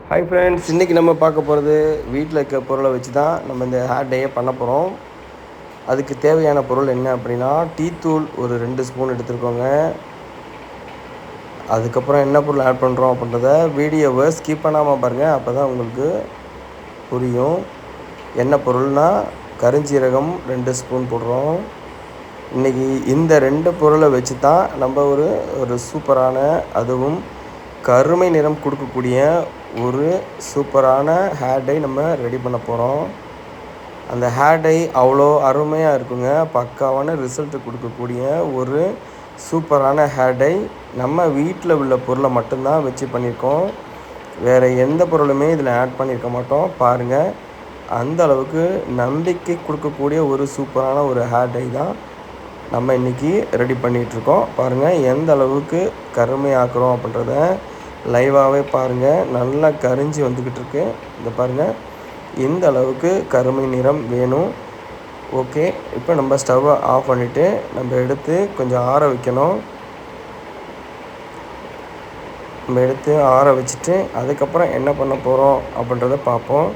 Hi friends, இன்றைக்கி நம்ம பார்க்க போகிறது வீட்டில் இருக்க பொருளை வச்சு தான் நம்ம இந்த ஹேர் டேயை பண்ண போகிறோம். அதுக்கு தேவையான பொருள் என்ன அப்படின்னா, டீ தூள் ஒரு 2 ஸ்பூன் எடுத்துருக்கோங்க. அதுக்கப்புறம் என்ன பொருள் ஆட் பண்ணுறோம் அப்படின்றத வீடியோவை ஸ்கிப் பண்ணாமல் பாருங்கள், அப்போ தான் உங்களுக்கு புரியும். என்ன பொருள்னால் கருஞ்சீரகம் 2 ஸ்பூன் போடுறோம். இன்றைக்கி இந்த 2 பொருளை வச்சு தான் நம்ம ஒரு சூப்பரான, அதுவும் கருமை நிறம் கொடுக்கக்கூடிய ஒரு சூப்பரான ஹேர் டை நம்ம ரெடி பண்ண போகிறோம். அந்த ஹேர் டை அவ்வளோ அருமையாக இருக்குங்க. பக்காவான ரிசல்ட் கொடுக்கக்கூடிய ஒரு சூப்பரான ஹேர் டை நம்ம வீட்டில் உள்ள பொருளை மட்டும்தான் வச்சு பண்ணியிருக்கோம். வேறு எந்த பொருளுமே இதில் ஆட் பண்ணியிருக்க மாட்டோம். பாருங்கள், அந்த அளவுக்கு நம்பிக்கை கொடுக்கக்கூடிய ஒரு சூப்பரான ஒரு ஹேர் டை தான் நம்ம இன்றைக்கி ரெடி பண்ணிகிட்ருக்கோம். பாருங்கள் எந்த அளவுக்கு கருமையாக்குறோம் அப்படின்றத லைவாகவே பாருங்கள். நல்லா கரிஞ்சு வந்துக்கிட்டு இருக்கு. இந்த பாருங்கள், இந்த அளவுக்கு கருமை நிறம் வேணும். ஓகே, இப்போ நம்ம ஸ்டவ்வை ஆஃப் பண்ணிவிட்டு நம்ம எடுத்து கொஞ்சம் ஆற வைக்கணும். நம்ம எடுத்து ஆற வச்சுட்டு அதுக்கப்புறம் என்ன பண்ண போகிறோம் அப்படின்றத பார்ப்போம்.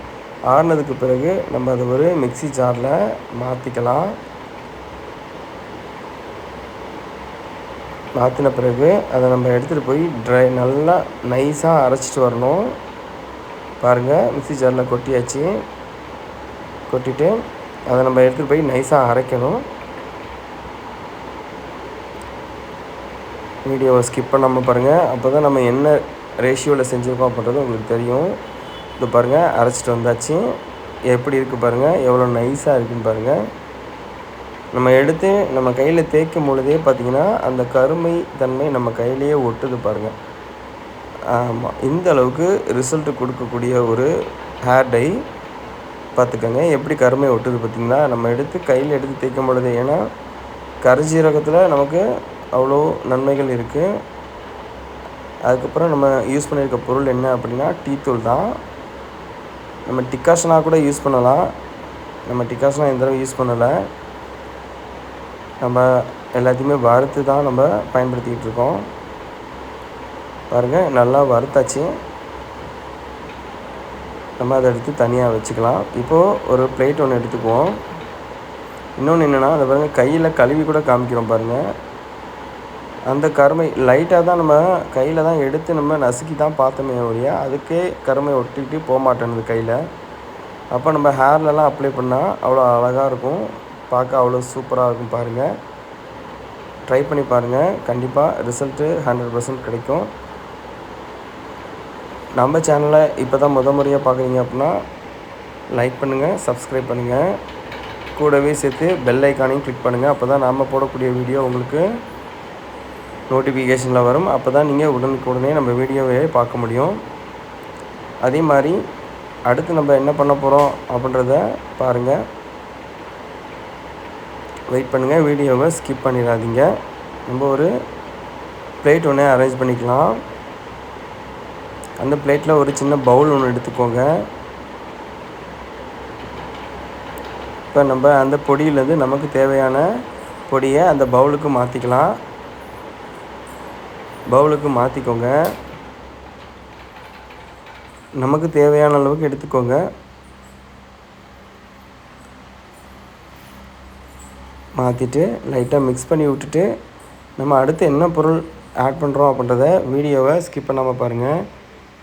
ஆறினதுக்கு பிறகு நம்ம அதை ஒரு மிக்ஸி ஜாரில் மாற்றிக்கலாம். மாற்றின பிறகு அதை நம்ம எடுத்துகிட்டு போய் நல்லா நைஸாக அரைச்சிட்டு வரணும். பாருங்கள், மிக்ஸி ஜாரில் கொட்டியாச்சு. கொட்டிட்டு அதை நம்ம எடுத்துகிட்டு போய் நைஸாக அரைக்கணும். வீடியோவை ஸ்கிப் பண்ணாமல் பாருங்கள், அப்போ தான் நம்ம என்ன ரேஷியோவில் செஞ்சுருக்கோம் அப்படின்றது உங்களுக்கு தெரியும். இது பாருங்கள், அரைச்சிட்டு வந்தாச்சு. எப்படி இருக்குது பாருங்கள், எவ்வளோ நைஸாக இருக்குதுன்னு பாருங்கள். நம்ம எடுத்து நம்ம கையில் தேய்க்கும் பொழுதே பார்த்திங்கன்னா அந்த கருமை தன்மை நம்ம கையிலேயே ஒட்டுது பாருங்கள். ஆமாம், இந்த அளவுக்கு ரிசல்ட்டு கொடுக்கக்கூடிய ஒரு ஹேர் டை பார்த்துக்கோங்க. எப்படி கருமை ஒட்டுது பார்த்திங்களா, நம்ம எடுத்து கையில் எடுத்து தேய்க்கும் பொழுது. ஏன்னா கருஞ்சீரகத்தில் நமக்கு அவ்வளோ நன்மைகள் இருக்குது. அதுக்கப்புறம் நம்ம யூஸ் பண்ணியிருக்க பொருள் என்ன அப்படின்னா டீ தூள் தான். நம்ம டிகாஷனாக கூட யூஸ் பண்ணலாம். நம்ம டிகாஷனாக இந்த தடவை யூஸ் பண்ணலை. நம்ம எல்லாத்தையுமே வறுத்து தான் நம்ம பயன்படுத்திக்கிட்டு இருக்கோம். பாருங்கள், நல்லா வறுத்தாச்சு. நம்ம அதை எடுத்து தனியாக வச்சுக்கலாம். இப்போது ஒரு பிளேட் ஒன்று எடுத்துக்குவோம். இன்னொன்று என்னென்னா, அதை பாருங்கள், கையில் கழுவி கூட காமிக்கிறோம் பாருங்கள். அந்த கருமை லைட்டாக தான் நம்ம கையில் தான் எடுத்து நம்ம நசுக்கி தான் பார்த்தோமே ஒழிய அதுக்கே கருமை ஒட்டிக்கிட்டு போக மாட்டேங்குது கையில். அப்போ நம்ம ஹேர்லலாம் அப்ளை பண்ணால் அவ்வளோ அழகாக இருக்கும், பார்க்க அவ்வளோ சூப்பராக இருக்கும். பாருங்கள், ட்ரை பண்ணி பாருங்கள், கண்டிப்பாக ரிசல்ட்டு 100% கிடைக்கும். நம்ம சேனலை இப்போ தான் முறையாக பார்க்குறீங்க அப்படின்னா லைக் பண்ணுங்கள், சப்ஸ்கிரைப் பண்ணுங்கள், கூடவே சேர்த்து பெல் ஐக்கானையும் கிளிக் பண்ணுங்கள். அப்போ தான் நாம் போடக்கூடிய வீடியோ உங்களுக்கு நோட்டிஃபிகேஷனில் வரும். அப்போ தான் நீங்கள் உடனுக்குடனே நம்ம வீடியோவே பார்க்க முடியும். அதே மாதிரி அடுத்து நம்ம என்ன பண்ண போகிறோம் அப்படின்றத பாருங்கள். வெயிட் பண்ணுங்கள், வீடியோவை ஸ்கிப் பண்ணிடாதீங்க. நம்ம ஒரு பிளேட் ஒன்று அரேஞ்ச் பண்ணிக்கலாம். அந்த பிளேட்டில் ஒரு சின்ன பவுல் ஒன்று எடுத்துக்கோங்க. இப்போ நம்ம அந்த பொடியிலேருந்து நமக்கு தேவையான பொடியை அந்த பவுலுக்கு மாற்றிக்கலாம். பவுலுக்கு மாற்றிக்கோங்க. நமக்கு தேவையான அளவுக்கு எடுத்துக்கோங்க. மாற்றிட்டு லைட்டாக மிக்ஸ் பண்ணி விட்டுட்டு நம்ம அடுத்து என்ன பொருள் ஆட் பண்ணுறோம் அப்படின்றத வீடியோவை ஸ்கிப் பண்ணாமல் பாருங்கள்.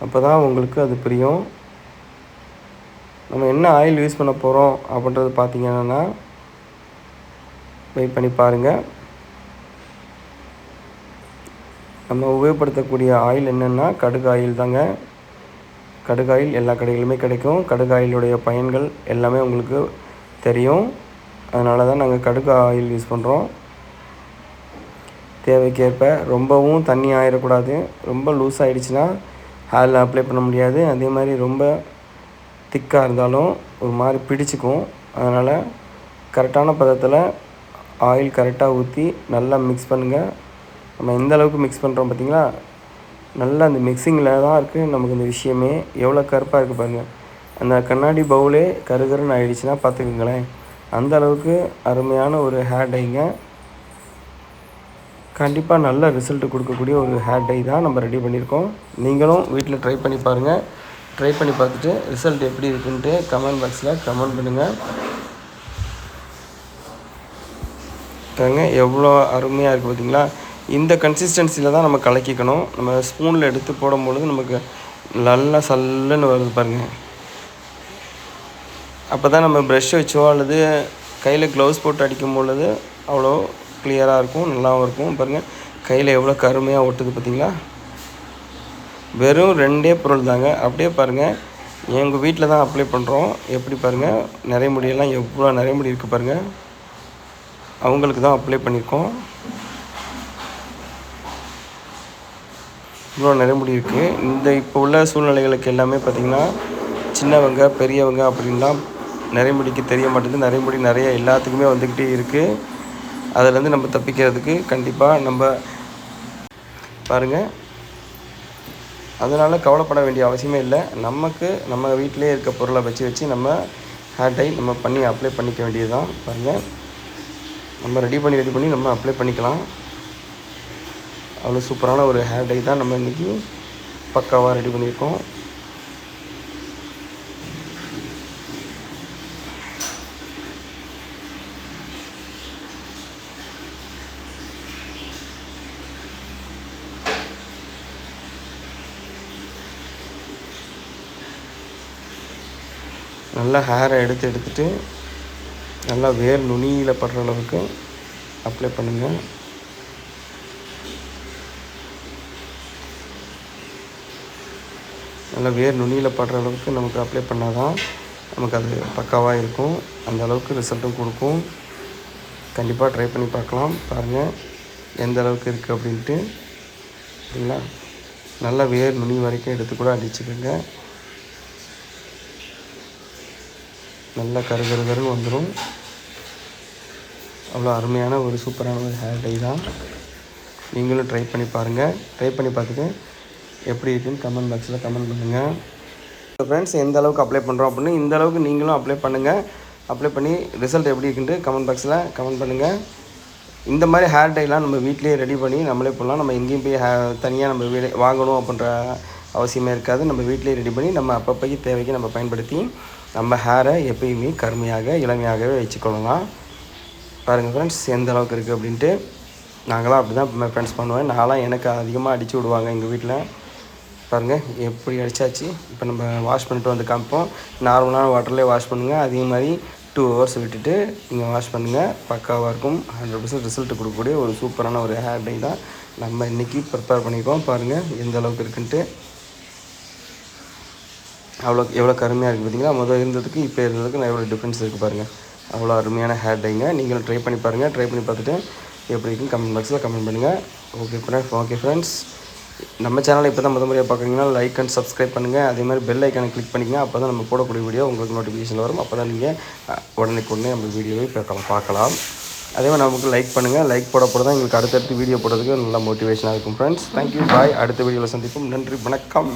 அப்போ தான் உங்களுக்கு அது புரியும். நம்ம என்ன ஆயில் யூஸ் பண்ண போகிறோம் அப்படின்றது பார்த்திங்கன்னா வெயிட் பண்ணி பாருங்கள். நம்ம உபயோகப்படுத்தக்கூடிய ஆயில் என்னென்னா கடுகு ஆயில் தாங்க. கடுகு ஆயில் எல்லா கடைகளிலுமே கிடைக்கும். கடுகு ஆயிலுடைய பயன்கள் எல்லாமே உங்களுக்கு தெரியும். அதனால தான் நாங்கள் கடுகு ஆயில் யூஸ் பண்ணுறோம். தேவைக்கேற்ப, ரொம்பவும் தண்ணி ஆயிடக்கூடாது. ரொம்ப லூஸ் ஆகிடுச்சின்னா ஹேரில் அப்ளை பண்ண முடியாது. அதே மாதிரி ரொம்ப திக்காக இருந்தாலும் ஒரு மாதிரி பிடிச்சிக்கும். அதனால் கரெக்டான பதத்தில் ஆயில் கரெக்டாக ஊற்றி நல்லா மிக்ஸ் பண்ணுங்கள். நம்ம எந்த அளவுக்கு மிக்ஸ் பண்ணுறோம் பார்த்திங்களா, நல்லா அந்த மிக்சிங்கில் தான் இருக்குது நமக்கு இந்த விஷயமே. எவ்வளோ கருப்பாக இருக்குது பாருங்கள். அந்த கண்ணாடி பவுலே கருகருன்னு ஆகிடுச்சின்னா பார்த்துக்குங்களேன். அந்த அளவுக்கு அருமையான ஒரு ஹேர் டைங்க. கண்டிப்பாக நல்ல ரிசல்ட்டு கொடுக்கக்கூடிய ஒரு ஹேர் டை தான் நம்ம ரெடி பண்ணியிருக்கோம். நீங்களும் வீட்டில் ட்ரை பண்ணி பாருங்கள். ட்ரை பண்ணி பார்த்துட்டு ரிசல்ட் எப்படி இருக்குன்ட்டு கமெண்ட் பாக்ஸில் கமெண்ட் பண்ணுங்கள். பாருங்க எவ்வளோ அருமையாக இருக்குது பார்த்தீங்களா. இந்த கன்சிஸ்டன்சியில் தான் நம்ம கலக்கிக்கணும். நம்ம ஸ்பூனில் எடுத்து போடும்பொழுது நமக்கு நல்லா சல்லுன்னு வருது பாருங்கள். அப்போ தான் நம்ம ப்ரெஷ் வச்சோ அல்லது கையில் க்ளவுஸ் போட்டு அடிக்கும் பொழுது அவ்வளோ கிளியராக இருக்கும், நல்லாவும் இருக்கும். பாருங்கள் கையில் எவ்வளோ கருமையாக ஒட்டுது பார்த்தீங்களா. வெறும் 2 பொருள் தாங்க. அப்படியே பாருங்கள், எங்கள் வீட்டில் தான் அப்ளை பண்ணுறோம். எப்படி பாருங்கள், நிறைய முடியெல்லாம் எவ்வளோ நிறைய முடி இருக்குது பாருங்கள். அவங்களுக்கு தான் அப்ளை பண்ணியிருக்கோம். இவ்வளோ நிறைய முடி இருக்குது. இந்த இப்போ உள்ள சூழ்நிலைகளுக்கு எல்லாமே பார்த்திங்கன்னா சின்னவங்க பெரியவங்க அப்படின்லாம் நிறைய முடிக்கு தெரிய மாட்டேங்குது. நிறைய முடி நிறைய எல்லாத்துக்குமே வந்துக்கிட்டே இருக்குது. அதிலேருந்து நம்ம தப்பிக்கிறதுக்கு கண்டிப்பாக நம்ம பாருங்கள், அதனால் கவலைப்பட வேண்டிய அவசியமே இல்லை. நமக்கு நம்ம வீட்டிலே இருக்க பொருளை வச்சு நம்ம ஹேர் டை நம்ம பண்ணி அப்ளை பண்ணிக்க வேண்டியது தான். பாருங்கள் நம்ம ரெடி பண்ணி நம்ம அப்ளை பண்ணிக்கலாம். அவ்வளோ சூப்பரான ஒரு ஹேர் டை தான் நம்ம இன்றைக்கி பக்காவாக ரெடி பண்ணியிருக்கோம். நல்லா ஹேரை எடுத்துட்டு நல்லா வேர் நுனியில் படுற அளவுக்கு அப்ளை பண்ணுங்கள். நல்லா வேர் நுனியில் படுற அளவுக்கு நமக்கு அப்ளை பண்ணால் தான் நமக்கு அது பக்காவாக இருக்கும். அந்த அளவுக்கு ரிசல்ட்டும் கொடுக்கும். கண்டிப்பாக ட்ரை பண்ணி பார்க்கலாம். பாருங்கள் எந்த அளவுக்கு இருக்குது அப்படின்ட்டு. சரிங்களா, நல்லா வேர் நுனி வரைக்கும் எடுத்து கூட அடிச்சுக்கோங்க. நல்லா கருன்னு வந்துடும். அவ்வளோ அருமையான ஒரு சூப்பரான ஒரு ஹேர் டை தான். நீங்களும் ட்ரை பண்ணி பாருங்கள். ட்ரை பண்ணி பார்த்துட்டு எப்படி இருக்குன்னு கமெண்ட் பாக்ஸில் கமெண்ட் பண்ணுங்கள். ஃப்ரெண்ட்ஸ் எந்த அளவுக்கு அப்ளை பண்ணுறோம் அப்படின்னு இந்த அளவுக்கு நீங்களும் அப்ளை பண்ணுங்கள். அப்ளை பண்ணி ரிசல்ட் எப்படி இருக்குன்ட்டு கமெண்ட் பாக்ஸில் கமெண்ட் பண்ணுங்கள். இந்த மாதிரி ஹேர் டைலாம் நம்ம வீட்டிலேயே ரெடி பண்ணி நம்மளே பண்ணலாம். நம்ம எங்கேயும் போய் தனியாக நம்ம வாங்கணும் அப்படின்ற அவசியமே இருக்காது. நம்ம வீட்டிலேயே ரெடி பண்ணி நம்ம அப்பப்போக்கு தேவைக்கு நம்ம பயன்படுத்தி நம்ம ஹேரை எப்பயுமே கருமையாக இளமையாகவே வச்சுக்கொள்ளலாம். பாருங்கள் ஃப்ரெண்ட்ஸ் எந்த அளவுக்கு இருக்குது அப்படின்ட்டு. நாங்களாம் அப்படி தான் ஃப்ரெண்ட்ஸ் பண்ணுவேன். நான்லாம் எனக்கு அதிகமாக அடித்து விடுவாங்க எங்கள் வீட்டில். பாருங்கள் எப்படி அடித்தாச்சு. இப்போ நம்ம வாஷ் பண்ணிட்டு வந்து காமிப்போம். நார்மலான வாட்டர்லேயே வாஷ் பண்ணுங்கள். அதே மாதிரி 2 ஹவர்ஸ் விட்டுட்டு நீங்கள் வாஷ் பண்ணுங்கள். பக்காவாக இருக்கும். 100% ரிசல்ட் கொடுக்கக்கூடிய ஒரு சூப்பரான ஒரு ஹேர் டை தான் நம்ம இன்றைக்கி ப்ரிப்பேர் பண்ணியிருக்கோம். பாருங்கள் எந்த அளவுக்கு இருக்குன்ட்டு. எவ்வளோ கருமையாக இருக்குது பார்த்தீங்களா. முதல் இருந்ததுக்கு இப்போ இருந்ததுக்கு நான் எவ்வளோ டிஃப்ரென்ஸ் இருக்குது பாருங்கள். அவ்வளோ அருமையான ஹேர் டைங்க. நீங்களும் ட்ரை பண்ணி பாருங்கள். ட்ரை பண்ணி பார்த்துட்டு எப்படி இருக்குன்னு கமெண்ட் பாக்ஸில் கமெண்ட் பண்ணுங்கள். ஓகே ஃப்ரெண்ட்ஸ் நம்ம சேனலை இப்போ தான் முறையாக பார்க்குறீங்கன்னா லைக் அண்ட் சப்ஸ்கிரைப் பண்ணுங்கள். அதே மாதிரி பெல் ஐக்கானை கிளிக் பண்ணிக்கங்க. அப்போ தான் நம்ம போடக்கூடிய வீடியோ உங்களுக்கு நோட்டிஃபிகேஷன் வரும். அப்போ தான் நீங்கள் உடனே நம்ம வீடியோவை பார்க்கலாம். அதே மாதிரி நமக்கு லைக் பண்ணுங்கள். லைக் போட தான் எங்களுக்கு அடுத்தடுத்து வீடியோ போடுறதுக்கு நல்லா மோட்டிவேஷனாக இருக்கும். ஃப்ரெண்ட்ஸ் தேங்க்யூ, பாய். அடுத்த வீடியோவில் சந்திப்போம். நன்றி, வணக்கம்.